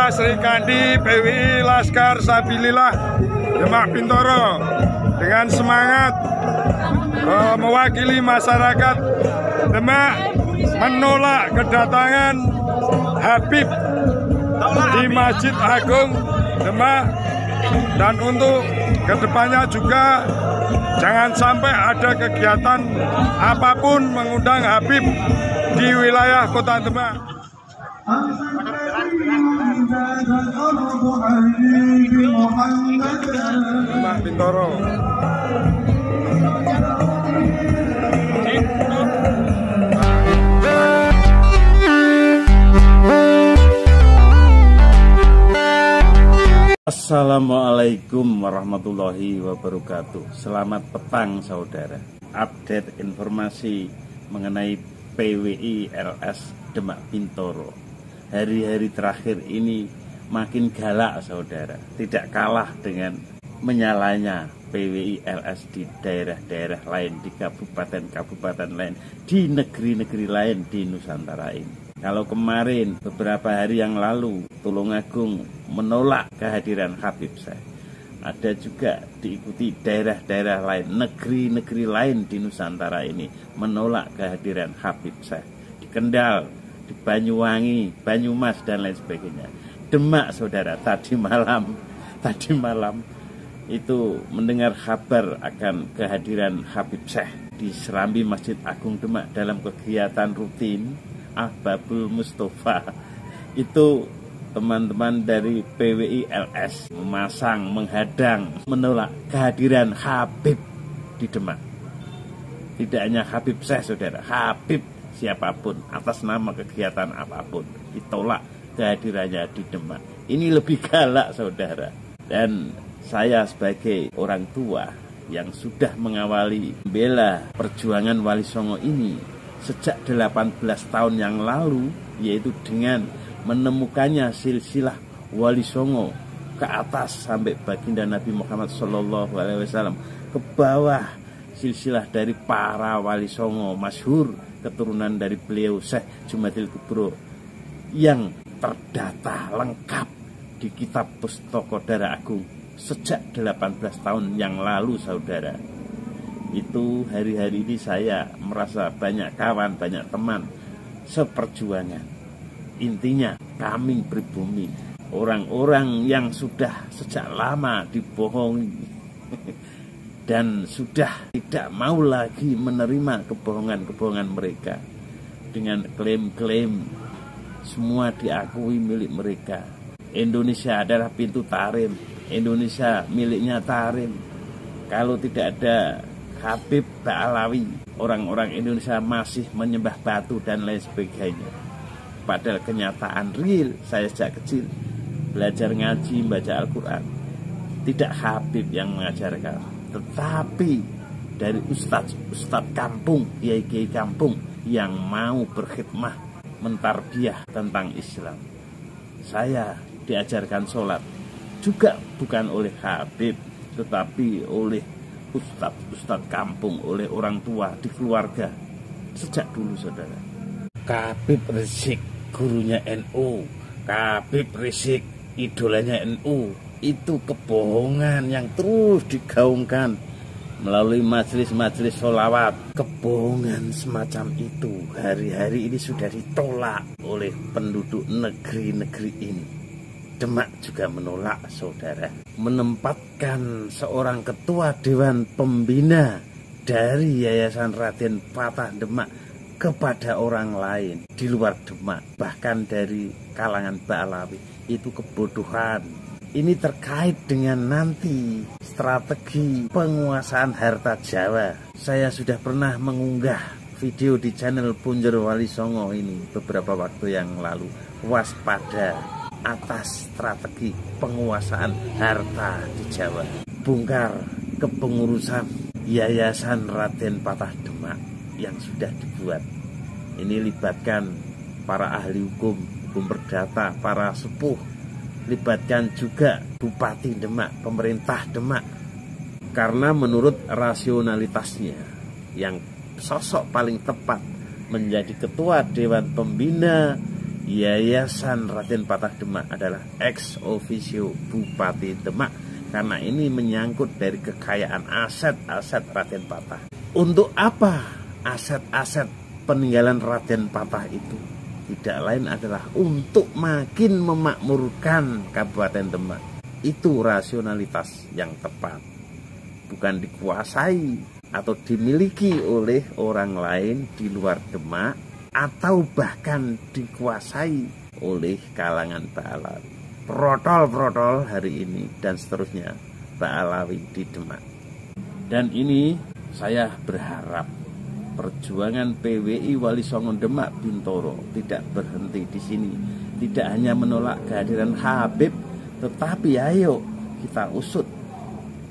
Saya Sri Kandi PWI Laskar Sabilillah Demak Bintoro dengan semangat mewakili masyarakat Demak menolak kedatangan Habib di Masjid Agung Demak, dan untuk kedepannya juga jangan sampai ada kegiatan apapun mengundang Habib di wilayah Kota Demak. Demak Bintoro. Assalamualaikum warahmatullahi wabarakatuh. Selamat petang saudara. Update informasi mengenai PWI LS Demak Bintoro. Hari-hari terakhir ini makin galak saudara. Tidak kalah dengan menyalanya PWI LS di daerah-daerah lain, di kabupaten-kabupaten lain, di negeri-negeri lain di Nusantara ini. Kalau kemarin beberapa hari yang lalu Tulungagung menolak kehadiran Habib Syekh, ada juga diikuti daerah-daerah lain, negeri-negeri lain di Nusantara ini menolak kehadiran Habib Syekh. Di Kendal, di Banyuwangi, Banyumas dan lain sebagainya. Demak saudara, tadi malam itu mendengar kabar akan kehadiran Habib Syekh di Serambi Masjid Agung Demak dalam kegiatan rutin Ahbabul Mustafa. Itu teman-teman dari PWI LS memasang, menghadang, menolak kehadiran Habib di Demak. Tidak hanya Habib Syekh saudara, Habib siapapun atas nama kegiatan apapun ditolak kehadirannya di Demak. Ini lebih galak saudara. Dan saya sebagai orang tua yang sudah mengawali membela perjuangan Wali Songo ini sejak 18 tahun yang lalu, yaitu dengan menemukannya silsilah Wali Songo ke atas sampai baginda Nabi Muhammad SAW, ke bawah silsilah dari para Wali Songo masyhur, keturunan dari beliau Syekh Jumadil Kubro yang terdata lengkap di kitab Pustaka Dara Agung sejak 18 tahun yang lalu saudara. Itu hari-hari ini saya merasa banyak kawan, banyak teman seperjuangan. Intinya kami pribumi, orang-orang yang sudah sejak lama dibohongi dan sudah tidak mau lagi menerima kebohongan-kebohongan mereka dengan klaim-klaim semua diakui milik mereka. Indonesia adalah pintu Tarim, Indonesia miliknya Tarim. Kalau tidak ada Habib Ba'alawi, orang-orang Indonesia masih menyembah batu dan lain sebagainya. Padahal kenyataan real, saya sejak kecil belajar ngaji, baca Al-Quran, tidak Habib yang mengajarkan, tetapi dari ustadz kampung, kiai-kiai kampung yang mau berkhidmah, mentarbiyah tentang Islam. Saya diajarkan sholat juga bukan oleh Habib, tetapi oleh ustadz kampung, oleh orang tua di keluarga sejak dulu saudara. Habib Rizik gurunya NU, Habib Rizik idolanya NU, itu kebohongan yang terus digaungkan melalui majelis-majelis sholawat. Kebohongan semacam itu hari-hari ini sudah ditolak oleh penduduk negeri-negeri ini. Demak juga menolak saudara, menempatkan seorang ketua Dewan Pembina dari Yayasan Raden Patah Demak kepada orang lain di luar Demak, bahkan dari kalangan Ba'alawi. Itu kebodohan. Ini terkait dengan nanti strategi penguasaan harta Jawa. Saya sudah pernah mengunggah video di channel Punjer Wali Songo ini beberapa waktu yang lalu. Waspada atas strategi penguasaan harta di Jawa. Bongkar kepengurusan Yayasan Raden Patah Demak yang sudah dibuat. Ini libatkan para ahli hukum perdata, para sepuh, libatkan juga Bupati Demak, pemerintah Demak. Karena menurut rasionalitasnya, yang sosok paling tepat menjadi ketua Dewan Pembina Yayasan Raden Patah Demak adalah ex officio Bupati Demak, karena ini menyangkut dari kekayaan aset-aset Raden Patah. Untuk apa aset-aset peninggalan Raden Patah itu? Tidak lain adalah untuk makin memakmurkan Kabupaten Demak. Itu rasionalitas yang tepat, bukan dikuasai atau dimiliki oleh orang lain di luar Demak, atau bahkan dikuasai oleh kalangan Ba'alawi. Protol-protol hari ini dan seterusnya Ba'alawi di Demak. Dan ini saya berharap perjuangan PWI Wali Songo Demak Bintoro tidak berhenti di sini. Tidak hanya menolak kehadiran Habib, tetapi ayo kita usut,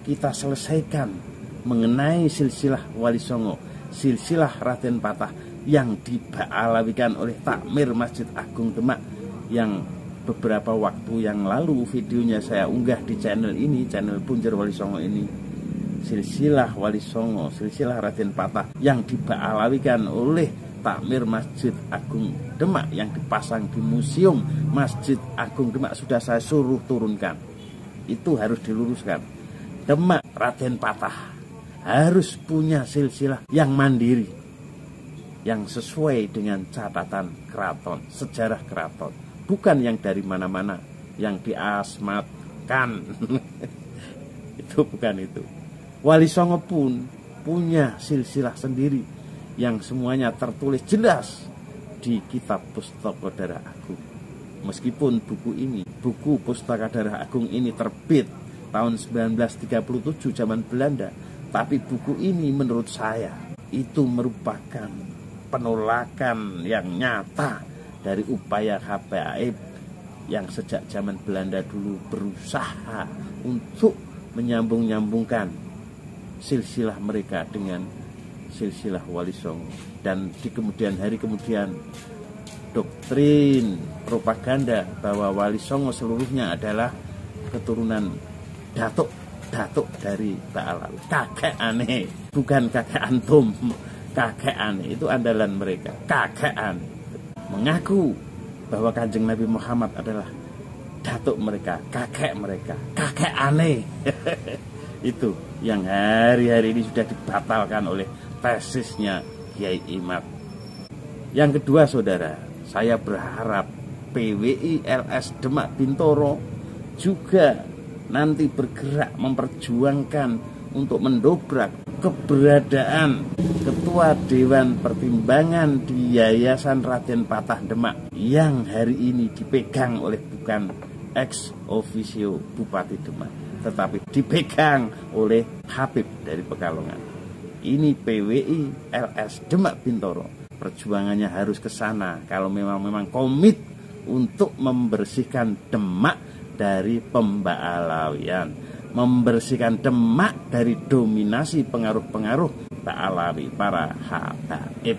kita selesaikan mengenai silsilah Wali Songo, silsilah Raden Patah yang diba'alawikan oleh takmir Masjid Agung Demak, yang beberapa waktu yang lalu videonya saya unggah di channel ini, channel Punjer Wali Songo ini. Silsilah Wali Songo, silsilah Raden Patah yang diba'alawikan oleh takmir Masjid Agung Demak yang dipasang di Museum Masjid Agung Demak sudah saya suruh turunkan. Itu harus diluruskan. Demak Raden Patah harus punya silsilah yang mandiri, yang sesuai dengan catatan keraton, sejarah keraton, bukan yang dari mana-mana, yang diasmatkan. Itu bukan itu. Wali Songo pun punya silsilah sendiri yang semuanya tertulis jelas di kitab Pustaka Darah Agung. Meskipun buku Pustaka Darah Agung ini terbit tahun 1937 zaman Belanda, tapi buku ini menurut saya itu merupakan penolakan yang nyata dari upaya Habaib yang sejak zaman Belanda dulu berusaha untuk menyambung-nyambungkan silsilah mereka dengan silsilah Wali Songo. Dan di kemudian hari doktrin propaganda bahwa Wali Songo seluruhnya adalah keturunan datuk dari Ba'alawi. Kakek aneh, bukan kakek antum. Kakek aneh itu andalan mereka. Kakek aneh mengaku bahwa Kanjeng Nabi Muhammad adalah datuk mereka, kakek mereka. Kakek aneh. Itu yang hari-hari ini sudah dibatalkan oleh tesisnya Kiai Imad. Yang kedua, saudara, saya berharap PWI LS Demak Bintoro juga nanti bergerak memperjuangkan untuk mendobrak keberadaan Ketua Dewan Pertimbangan di Yayasan Raden Patah Demak yang hari ini dipegang oleh bukan ex officio Bupati Demak, tetapi dipegang oleh Habib dari Pekalongan. Ini PWI LS Demak Bintoro. Perjuangannya harus ke sana kalau memang komit untuk membersihkan Demak dari pemba'alawian, membersihkan Demak dari dominasi pengaruh-pengaruh Ba'alawi, para habaib.